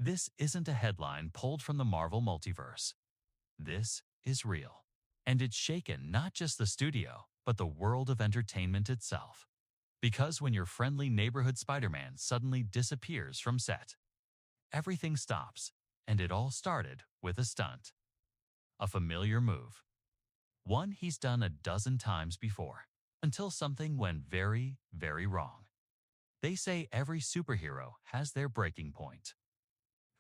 This isn't a headline pulled from the Marvel multiverse. This is real. And it's shaken not just the studio, but the world of entertainment itself. Because when your friendly neighborhood Spider-Man suddenly disappears from set, everything stops, and it all started with a stunt. A familiar move. One he's done a dozen times before, until something went very, very wrong. They say every superhero has their breaking point.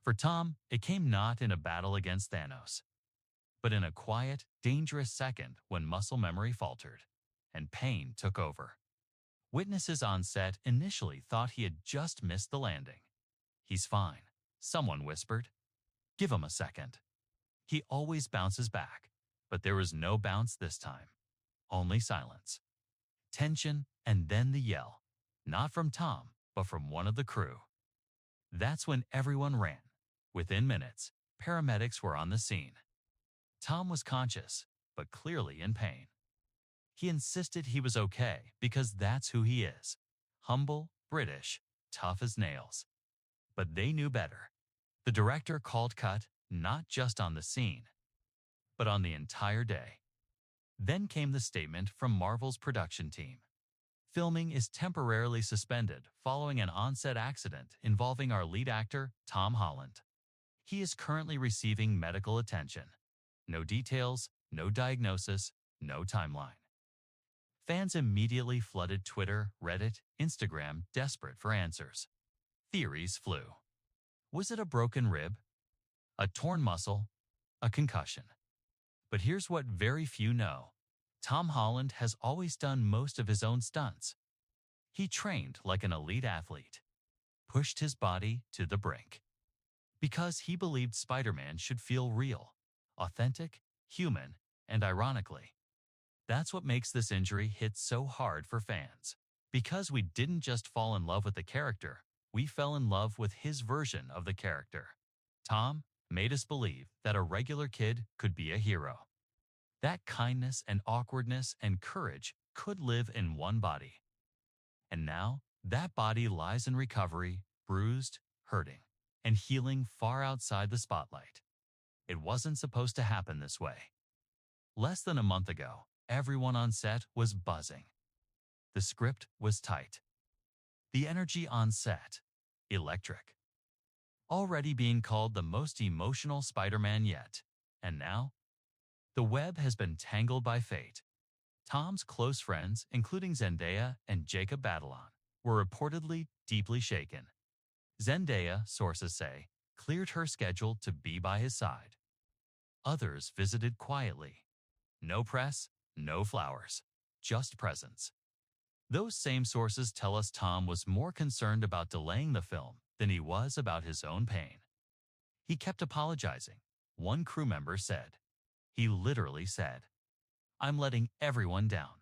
For Tom, it came not in a battle against Thanos, but in a quiet, dangerous second when muscle memory faltered and pain took over. Witnesses on set initially thought he had just missed the landing. "He's fine," someone whispered. "Give him a second." He always bounces back, but there was no bounce this time. Only silence, tension, and then the yell. Not from Tom, but from one of the crew. That's when everyone ran. Within minutes, paramedics were on the scene. Tom was conscious, but clearly in pain. He insisted he was okay because that's who he is. Humble, British, tough as nails. But they knew better. The director called cut not just on the scene, but on the entire day. Then came the statement from Marvel's production team. Filming is temporarily suspended following an on-set accident involving our lead actor, Tom Holland. He is currently receiving medical attention. No details, no diagnosis, no timeline. Fans immediately flooded Twitter, Reddit, Instagram, desperate for answers. Theories flew. Was it a broken rib? A torn muscle? A concussion? But here's what very few know. Tom Holland has always done most of his own stunts. He trained like an elite athlete, pushed his body to the brink. Because he believed Spider-Man should feel real, authentic, human, and ironically, that's what makes this injury hit so hard for fans. Because we didn't just fall in love with the character, we fell in love with his version of the character. Tom made us believe that a regular kid could be a hero. That kindness and awkwardness and courage could live in one body. And now, that body lies in recovery, bruised, hurting, and healing far outside the spotlight. It wasn't supposed to happen this way. Less than a month ago, everyone on set was buzzing. The script was tight. The energy on set, electric. Already being called the most emotional Spider-Man yet. And now, the web has been tangled by fate. Tom's close friends, including Zendaya and Jacob Batalon, were reportedly deeply shaken. Zendaya, sources say, cleared her schedule to be by his side. Others visited quietly. No press, no flowers, just presence. Those same sources tell us Tom was more concerned about delaying the film than he was about his own pain. He kept apologizing. One crew member said. He literally said, "I'm letting everyone down."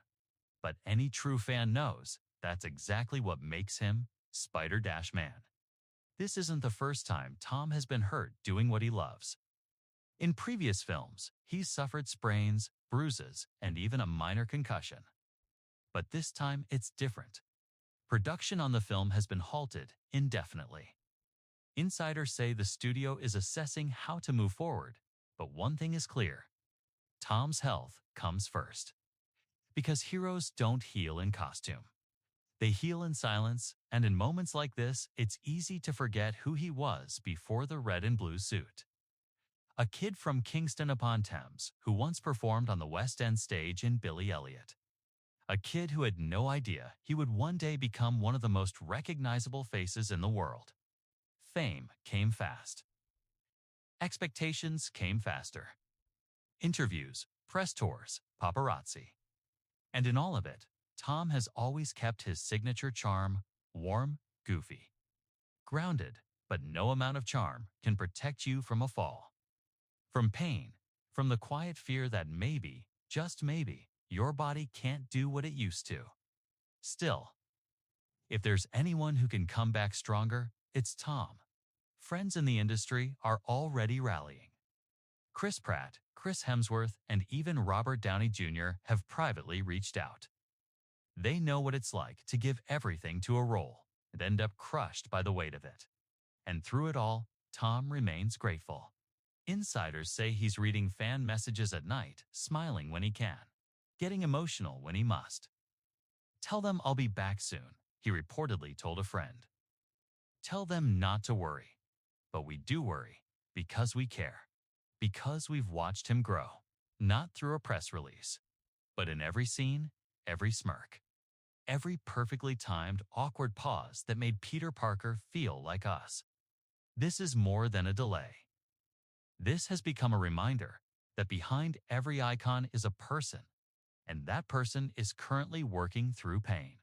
But any true fan knows that's exactly what makes him Spider-Man. This isn't the first time Tom has been hurt doing what he loves. In previous films, he's suffered sprains, bruises, and even a minor concussion. But this time it's different. Production on the film has been halted indefinitely. Insiders say the studio is assessing how to move forward, but one thing is clear. Tom's health comes first. Because heroes don't heal in costume. They heal in silence, and in moments like this, it's easy to forget who he was before the red and blue suit. A kid from Kingston upon Thames who once performed on the West End stage in Billy Elliot. A kid who had no idea he would one day become one of the most recognizable faces in the world. Fame came fast. Expectations came faster. Interviews, press tours, paparazzi. And in all of it, Tom has always kept his signature charm, warm, goofy. Grounded, but no amount of charm can protect you from a fall. From pain, from the quiet fear that maybe, just maybe, your body can't do what it used to. Still, if there's anyone who can come back stronger, it's Tom. Friends in the industry are already rallying. Chris Pratt, Chris Hemsworth, and even Robert Downey Jr. have privately reached out. They know what it's like to give everything to a role and end up crushed by the weight of it. And through it all, Tom remains grateful. Insiders say he's reading fan messages at night, smiling when he can, getting emotional when he must. Tell them I'll be back soon, he reportedly told a friend. Tell them not to worry. But we do worry, because we care. Because we've watched him grow. Not through a press release, but in every scene, every smirk, every perfectly timed, awkward pause that made Peter Parker feel like us. This is more than a delay. This has become a reminder that behind every icon is a person, and that person is currently working through pain.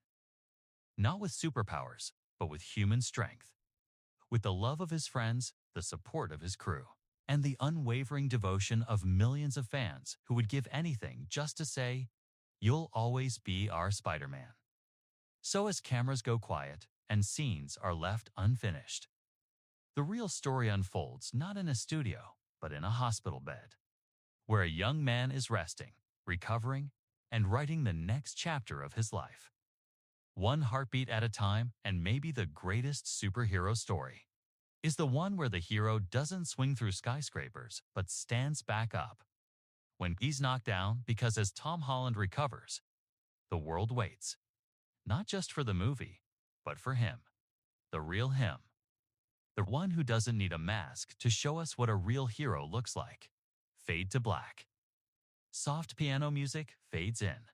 Not with superpowers, but with human strength. With the love of his friends, the support of his crew, and the unwavering devotion of millions of fans who would give anything just to say, "You'll always be our Spider-Man." So as cameras go quiet and scenes are left unfinished, the real story unfolds not in a studio, but in a hospital bed, where a young man is resting, recovering, and writing the next chapter of his life. One heartbeat at a time, and maybe the greatest superhero story is the one where the hero doesn't swing through skyscrapers, but stands back up when he's knocked down, because as Tom Holland recovers, the world waits, not just for the movie, but for him, the real him, the one who doesn't need a mask to show us what a real hero looks like. Fade to black. Soft piano music fades in.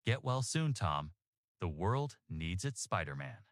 Get well soon, Tom. The world needs its Spider-Man.